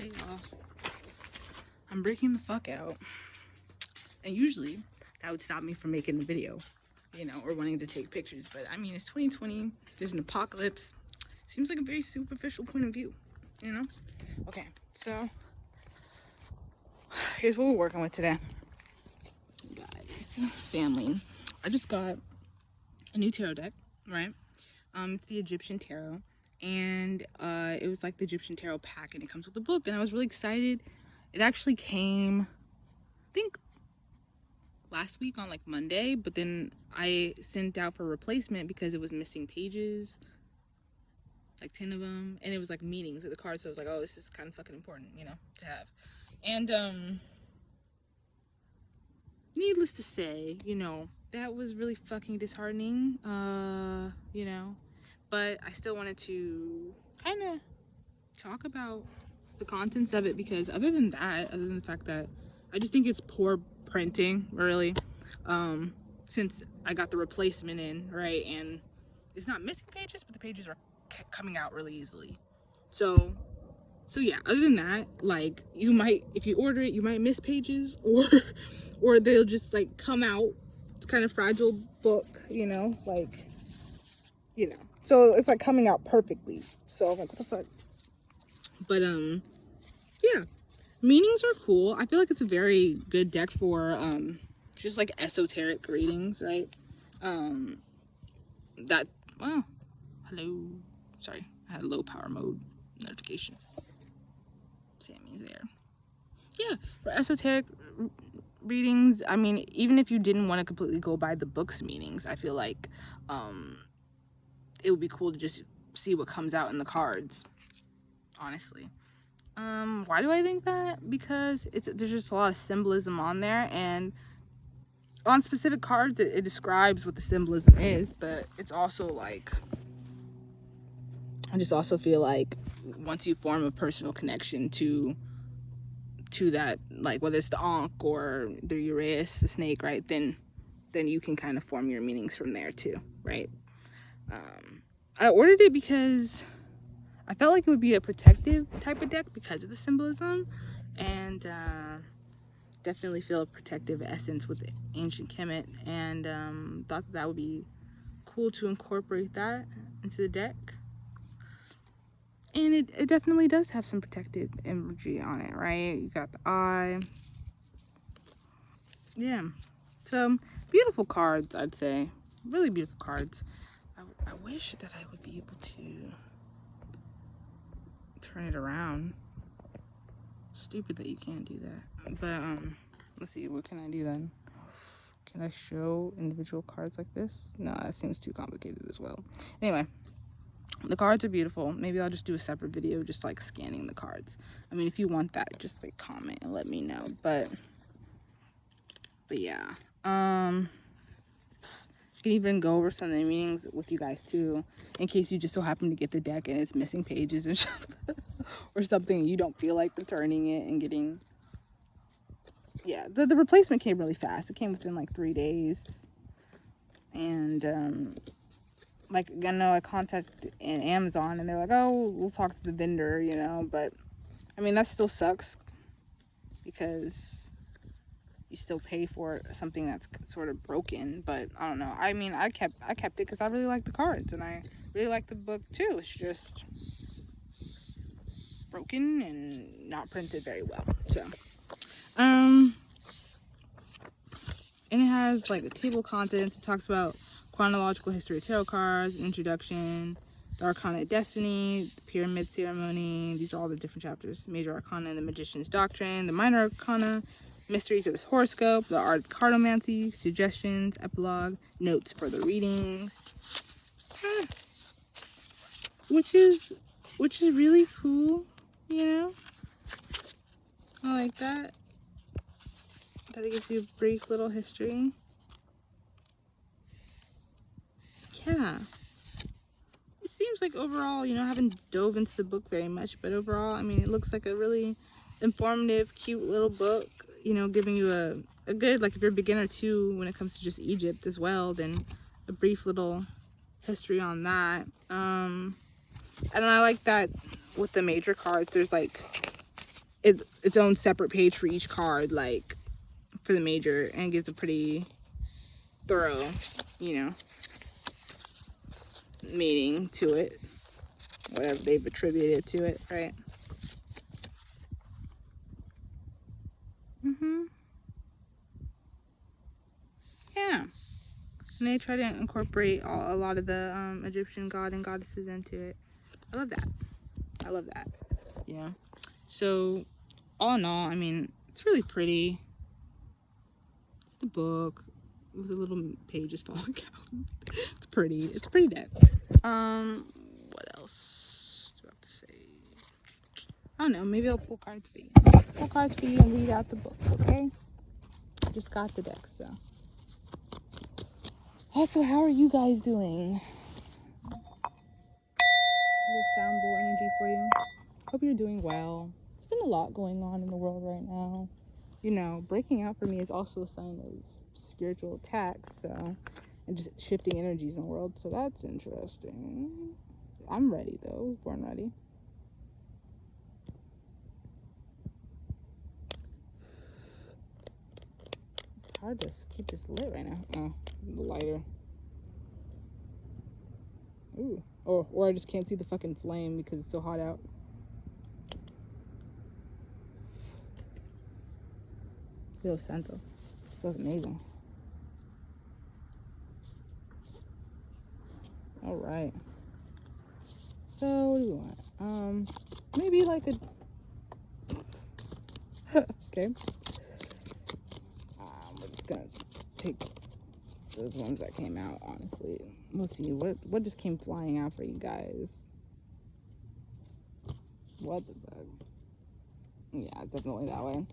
Hey y'all, I'm breaking the fuck out, and usually that would stop me from making a video, or wanting to take pictures, but I mean, it's 2020, there's an apocalypse, seems like a very superficial point of view, you know? Okay, so here's what we're working with today. Guys, family, I just got a new tarot deck, right? It's the Egyptian Tarot, and it was like the Egyptian Tarot pack, and it comes with a book, and I was really excited. It actually came, I think, last week on like Monday, but then I sent out for replacement because it was missing pages, like 10 of them, and it was like meanings of the cards. So I was like, oh, this is kind of fucking important, to have. And needless to say, that was really fucking disheartening, but I still wanted to kind of talk about the contents of it, because other than the fact that I just think it's poor printing, really, since I got the replacement in, right, and it's not missing pages, but the pages are coming out really easily. So yeah, other than that, like, you might, if you order it, you might miss pages, or they'll just like come out. It's kind of fragile book, so it's like coming out perfectly. So I'm like, what the fuck? But yeah, meanings are cool. I feel like it's a very good deck for just like esoteric readings, right? That, wow, hello, sorry, I had low power mode notification. Sammy's there. Yeah, for esoteric readings, I mean, even if you didn't want to completely go by the book's meanings, I feel like it would be cool to just see what comes out in the cards, honestly. Why do I think that? Because there's just a lot of symbolism on there, and on specific cards it describes what the symbolism is, but it's also like, I just also feel like once you form a personal connection to that, like whether it's the Ankh or the Uraeus, the snake, right, then you can kind of form your meanings from there too, right? I ordered it because I felt like it would be a protective type of deck because of the symbolism, and definitely feel a protective essence with the ancient Kemet, and thought that would be cool to incorporate that into the deck. And it definitely does have some protective energy on it, right? You got the eye. Yeah. So, beautiful cards, I'd say. Really beautiful cards. I wish that I would be able to turn it around. Stupid that you can't do that. But, let's see, what can I do then? Can I show individual cards like this? No, that seems too complicated as well. Anyway, the cards are beautiful. Maybe I'll just do a separate video just like scanning the cards. I mean, if you want that, just like comment and let me know. But yeah. I can even go over some of the meanings with you guys too, in case you just so happen to get the deck and it's missing pages and shit, or something, you don't feel like returning it and getting. Yeah, the replacement came really fast. It came within like 3 days, and like, I know I contacted Amazon and they're like, oh, we'll talk to the vendor, but I mean, that still sucks because you still pay for something that's sort of broken. But I don't know. I mean, I kept it because I really like the cards and I really like the book too. It's just broken and not printed very well. So, and it has like the table of contents. It talks about chronological history of tarot cards, introduction, the Arcana of Destiny, the Pyramid Ceremony. These are all the different chapters. Major Arcana and the Magician's Doctrine, the Minor Arcana, Mysteries of the Horoscope, the Art of Cartomancy, Suggestions, Epilogue, Notes for the Readings. Which is really cool, I like that. That it gives you a brief little history. Yeah. It seems like overall, I haven't dove into the book very much, but overall, I mean, it looks like a really informative, cute little book, giving you a good, like, if you're a beginner too, when it comes to just Egypt as well, then a brief little history on that. And I like that with the major cards, there's like its own separate page for each card, like for the major, and gives a pretty thorough, you know, meaning to it, whatever they've attributed to it, right? Yeah. And they try to incorporate a lot of the Egyptian god and goddesses into it. I love that. I love that. You know? So, all in all, I mean, it's really pretty. It's the book with the little pages falling out. It's pretty. It's pretty dead. What else do I have to say? I don't know. Maybe I'll pull cards for you. Pull cards for you and read out the book, okay? Just got the deck, so. Also, how are you guys doing? A little sound bowl energy for you. Hope you're doing well. It's been a lot going on in the world right now. You know, breaking out for me is also a sign of spiritual attacks, so, and just shifting energies in the world, so that's interesting. I'm ready, though. I was born ready. It's hard to keep this lit right now. Oh, the lighter. Ooh. Or I just can't see the fucking flame because it's so hot out. Feels Santo. Feels amazing. All right. So what do we want? Maybe like a. Okay. We're just gonna take those ones that came out. Honestly, let's see what just came flying out for you guys. What the fuck? Yeah, definitely that way.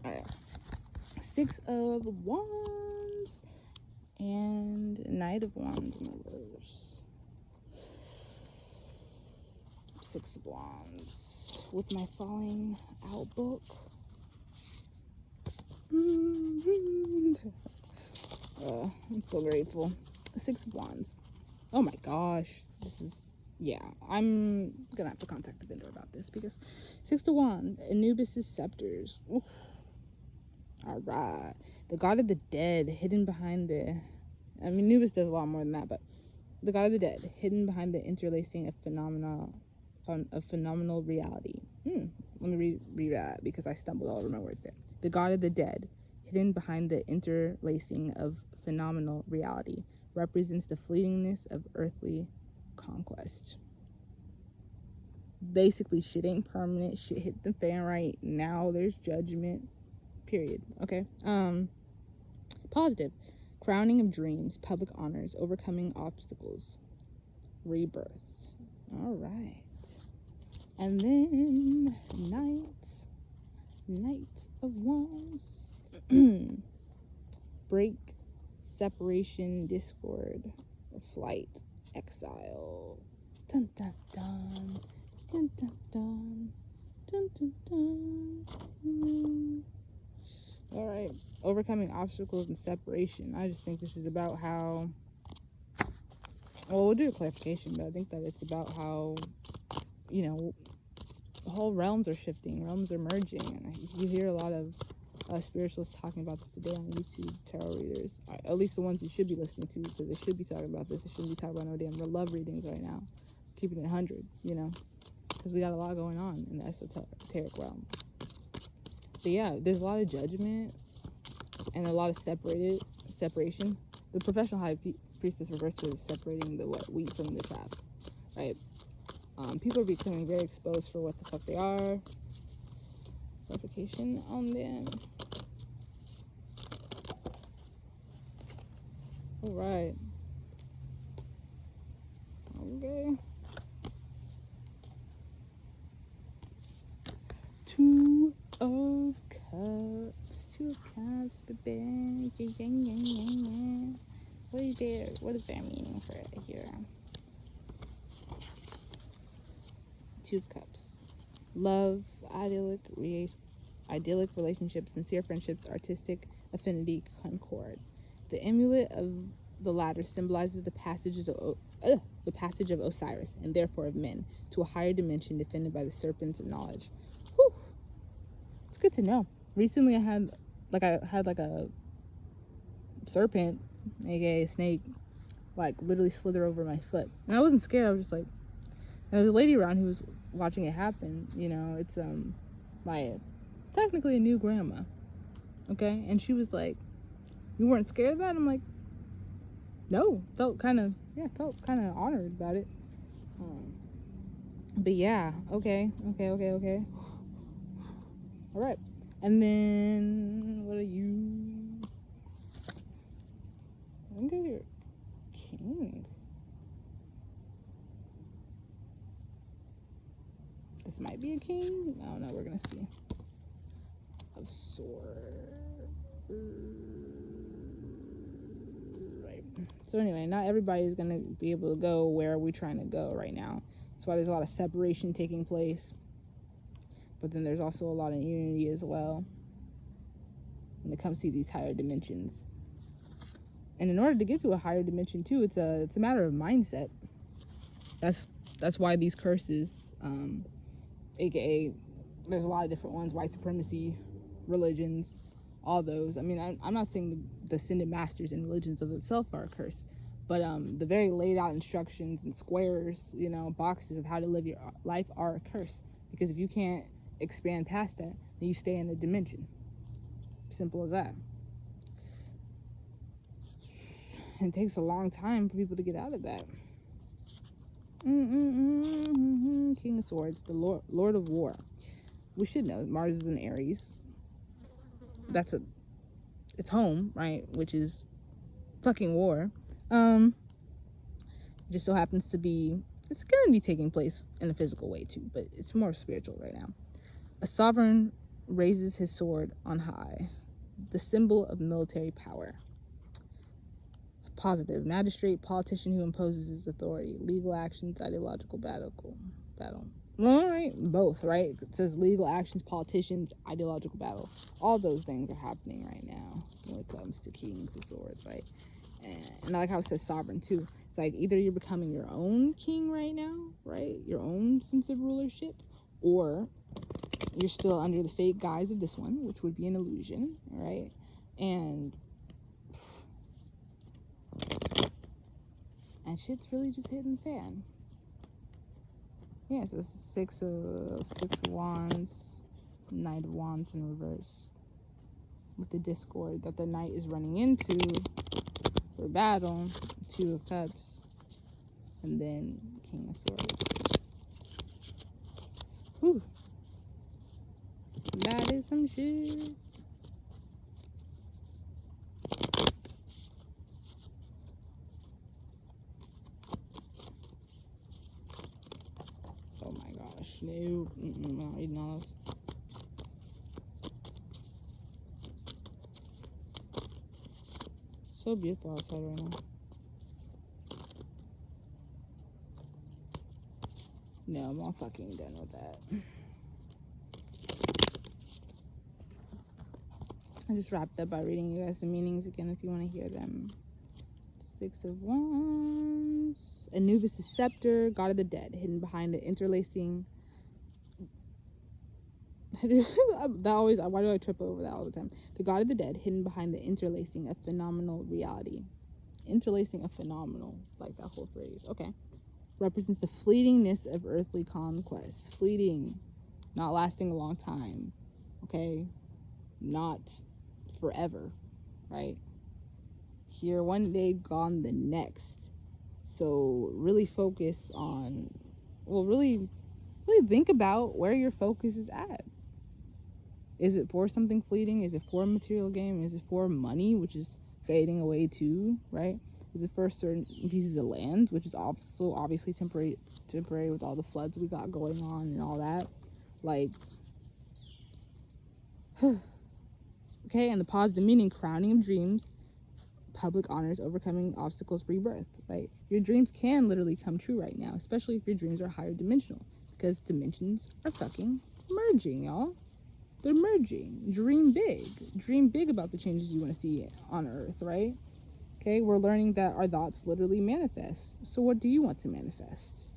All right. 6 of Wands and Knight of Wands in reverse. 6 of Wands with my falling out book. I'm so grateful. 6 of Wands. Oh my gosh, this is, yeah, I'm gonna have to contact the vendor about this because 6 of Wands, Anubis' scepters. Oof. All right, the god of the dead hidden behind the, I mean, Anubis does a lot more than that, but the god of the dead hidden behind the interlacing of phenomenal reality. Let me read that because I stumbled all over my words there. The god of the dead hidden behind the interlacing of phenomenal reality represents the fleetingness of earthly conquest. Basically, shit ain't permanent. Shit hit the fan right now. There's judgment. Period. Okay. Positive. Crowning of dreams, public honors, overcoming obstacles, rebirth. All right. And then Knight of Wands. Break, separation, discord, flight, exile. Dun dun dun. Dun dun dun. Dun dun dun. All right. Overcoming obstacles and separation. I just think this is about how, well, we'll do a clarification, but I think that it's about how, you know, the whole realms are shifting, realms are merging, and you hear a lot of spiritualists talking about this today on YouTube, tarot readers, at least the ones you should be listening to, because they should be talking about this. They shouldn't be talking about no damn love readings right now. Keeping it 100, you know, because we got a lot going on in the esoteric realm. But yeah, there's a lot of judgment and a lot of separation. The professional high priestess refers to as separating the wheat from the chaff, right? People are becoming very exposed for what the fuck they are. Clarification on them. All right. Okay. 2 of Cups. 2 of Cups, baby. Yeah. What is their meaning for it here? 2 of Cups. Love, idyllic relationships, sincere friendships, artistic affinity, concord. The amulet of the latter symbolizes the passages of the passage of Osiris, and therefore of men, to a higher dimension defended by the serpents of knowledge. Whew. It's good to know. Recently I had like a serpent, aka a snake, like literally slither over my foot. And I wasn't scared, I was just like, and there was a lady around who was watching it happen. You know, it's my technically a new grandma. Okay? And she was like, "You weren't scared of that?" I'm like, no. Felt kind of honored about it. But yeah, okay. All right. And then, what are you? I think you're king. This might be a king. I don't know. We're going to see. Of swords. Right. So anyway, not everybody is going to be able to go where we're trying to go right now. That's why there's a lot of separation taking place. But then there's also a lot of unity as well when it comes to these higher dimensions. And in order to get to a higher dimension too, it's a matter of mindset. That's why these curses, aka there's a lot of different ones, white supremacy, religions, all those. I mean, I'm not saying the ascended masters and religions of itself are a curse, but the very laid out instructions and squares, you know, boxes of how to live your life are a curse. Because if you can't expand past that, then you stay in the dimension. Simple as that. And it takes a long time for people to get out of that. King of Swords, the Lord of War. We should know Mars is in Aries. That's it's home, right? Which is fucking war. It just so happens to be, it's gonna be taking place in a physical way too, but it's more spiritual right now. A sovereign raises his sword on high, the symbol of military power. Positive, magistrate, politician who imposes his authority. Legal actions, ideological battle. All right, both, right? It says legal actions, politicians, ideological battle. All those things are happening right now when it comes to Kings of Swords, right? And I like how it says sovereign too. It's like either you're becoming your own king right now, right? Your own sense of rulership, or you're still under the fake guise of this one, which would be an illusion, right? And shit's really just hitting the fan. Yeah, so this is six of wands, Knight of Wands in reverse, with the discord that the knight is running into for battle. Two of Cups, and then King of Swords. Whew. That is some shit. Oh my gosh, no. I'm not reading all this. So beautiful outside right now. No, I'm all fucking done with that. I just wrapped up by reading you guys the meanings again if you want to hear them. Six of Wands. Anubis' scepter, god of the dead, hidden behind the interlacing. Why do I trip over that all the time? The god of the dead, hidden behind the interlacing of phenomenal reality. Interlacing of phenomenal, like that whole phrase. Okay. Represents the fleetingness of earthly conquests. Fleeting, not lasting a long time. Okay? Not forever, right? Here one day, gone the next. So really focus on, well, really think about where your focus is at. Is it for something fleeting? Is it for a material gain? Is it for money, which is fading away too, right? Is it for certain pieces of land, which is also obviously temporary with all the floods we got going on and all that? Like, okay, and the positive meaning, crowning of dreams, public honors, overcoming obstacles, rebirth, right? Your dreams can literally come true right now, especially if your dreams are higher dimensional, because dimensions are fucking merging, y'all. They're merging. Dream big. Dream big about the changes you want to see on Earth, right? Okay, we're learning that our thoughts literally manifest. So what do you want to manifest?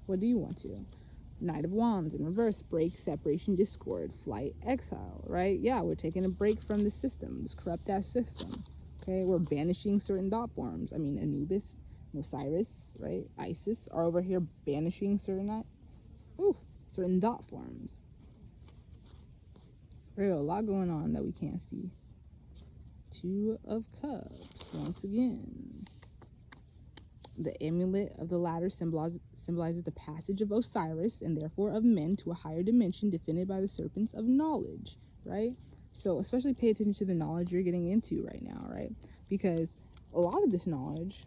What do you want to? Knight of Wands in reverse, break, separation, discord, flight, exile, right? Yeah, we're taking a break from the system, this corrupt ass system. Okay, we're banishing certain thought forms. I mean, Anubis, Osiris, right? Isis are over here banishing certain thought forms. Real, a lot going on that we can't see. Two of Cups, once again. The amulet of the ladder symbolizes the passage of Osiris and therefore of men to a higher dimension defended by the serpents of knowledge, right? So especially pay attention to the knowledge you're getting into right now, right? Because a lot of this knowledge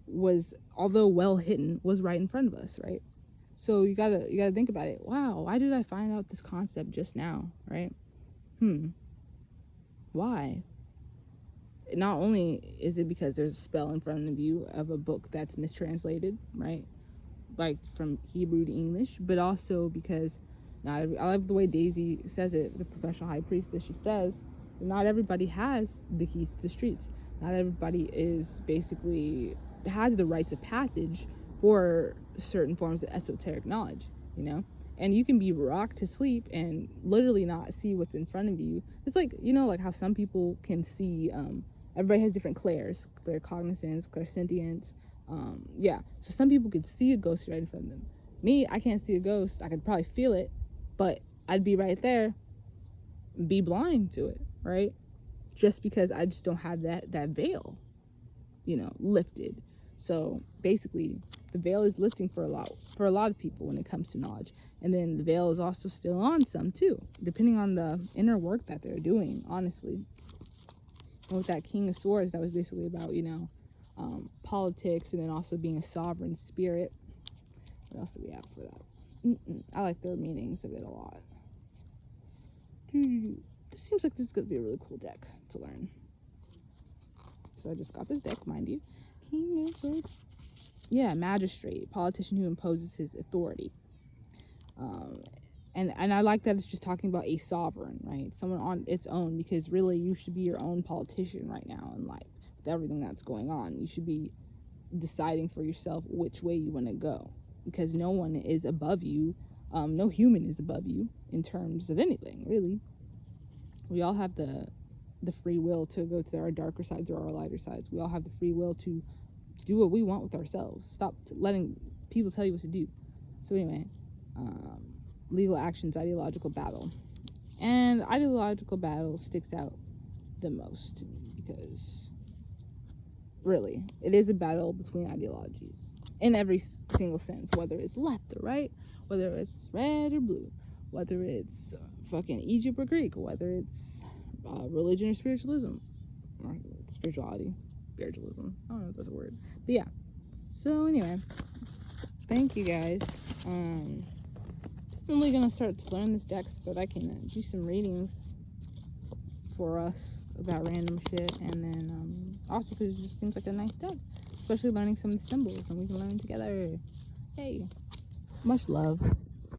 was, although well hidden, was right in front of us, right? So you gotta think about it. Wow, why did I find out this concept just now, right? Why? Not only is it because there's a spell in front of you of a book that's mistranslated, right? Like from Hebrew to English, but also because I love the way Daisy says it, the professional high priestess. She says not everybody has the keys to the streets. Not everybody has the rites of passage for certain forms of esoteric knowledge, you know? And you can be rocked to sleep and literally not see what's in front of you. It's like, you know, like how some people can see, everybody has different claircognizance, clairsentience. Yeah, so some people could see a ghost right in front of them. Me, I can't see a ghost. I could probably feel it, but I'd be right there, be blind to it, right? Just because I just don't have that veil, you know, lifted. So basically, the veil is lifting for a lot of people when it comes to knowledge. And then the veil is also still on some too, depending on the inner work that they're doing, honestly. And with that King of Swords, that was basically about, you know, politics and then also being a sovereign spirit. What else do we have for that? I like their meanings of it a lot. This seems like this is going to be a really cool deck to learn. So I just got this deck, mind you. King of Swords. Yeah, magistrate, politician who imposes his authority. And I like that it's just talking about a sovereign, right? Someone on its own, because really you should be your own politician right now in life. With everything that's going on, you should be deciding for yourself which way you want to go, because no one is above you. No human is above you in terms of anything, really. We all have the free will to go to our darker sides or our lighter sides. We all have the free will to do what we want with ourselves. Stop letting people tell you what to do. So anyway, legal actions, ideological battle. And ideological battle sticks out the most to me because really, it is a battle between ideologies in every single sense, whether it's left or right, whether it's red or blue, whether it's fucking Egypt or Greek, whether it's religion or spiritualism, or spirituality, spiritualism. I don't know if that's a word, but yeah. So anyway, thank you guys. I'm only gonna start to learn this deck so that I can do some readings for us about random shit, and then also because it just seems like a nice deck, especially learning some of the symbols, and we can learn together. Hey, much love.